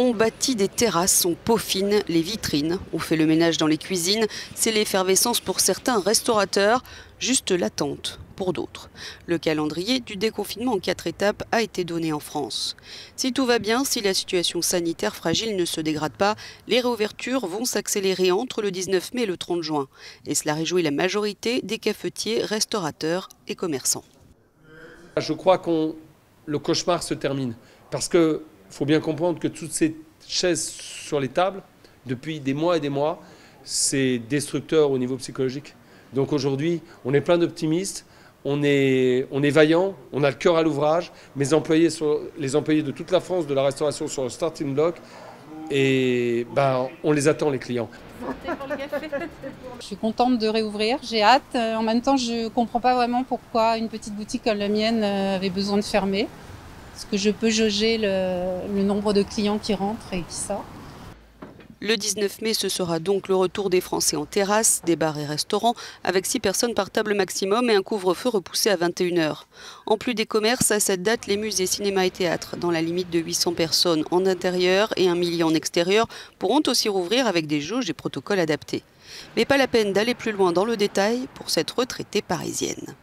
On bâtit des terrasses, on peaufine les vitrines, on fait le ménage dans les cuisines. C'est l'effervescence pour certains restaurateurs, juste l'attente pour d'autres. Le calendrier du déconfinement en 4 étapes a été donné en France. Si tout va bien, si la situation sanitaire fragile ne se dégrade pas, les réouvertures vont s'accélérer entre le 19 mai et le 30 juin. Et cela réjouit la majorité des cafetiers, restaurateurs et commerçants. Je crois que le cauchemar se termine. Parce qu'il faut bien comprendre que toutes ces chaises sur les tables, depuis des mois et des mois, c'est destructeur au niveau psychologique. Donc aujourd'hui, on est plein d'optimistes, on est vaillant, on a le cœur à l'ouvrage. Les employés de toute la France de la restauration sur le starting block, et on les attend, les clients. Je suis contente de réouvrir, j'ai hâte. En même temps, je ne comprends pas vraiment pourquoi une petite boutique comme la mienne avait besoin de fermer. Parce que je peux jauger le nombre de clients qui rentrent et qui sortent. Le 19 mai, ce sera donc le retour des Français en terrasse, des bars et restaurants, avec 6 personnes par table maximum et un couvre-feu repoussé à 21 h. En plus des commerces, à cette date, les musées, cinémas et théâtres, dans la limite de 800 personnes en intérieur et 1 million en extérieur, pourront aussi rouvrir avec des jauges et protocoles adaptés. Mais pas la peine d'aller plus loin dans le détail pour cette retraitée parisienne.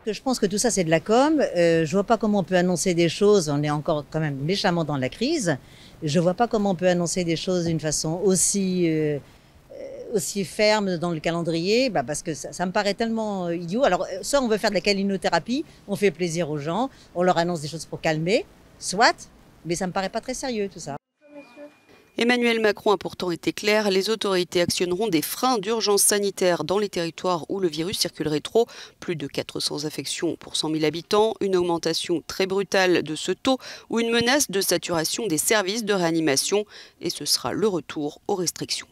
Je pense que tout ça, c'est de la com. Je vois pas comment on peut annoncer des choses. On est encore quand même méchamment dans la crise. Je vois pas comment on peut annoncer des choses d'une façon aussi ferme dans le calendrier, parce que ça me paraît tellement idiot. Alors, soit on veut faire de la calinothérapie, on fait plaisir aux gens, on leur annonce des choses pour calmer, soit, mais ça me paraît pas très sérieux tout ça. Emmanuel Macron a pourtant été clair, les autorités actionneront des freins d'urgence sanitaire dans les territoires où le virus circulerait trop. Plus de 400 infections pour 100 000 habitants, une augmentation très brutale de ce taux ou une menace de saturation des services de réanimation. Et ce sera le retour aux restrictions.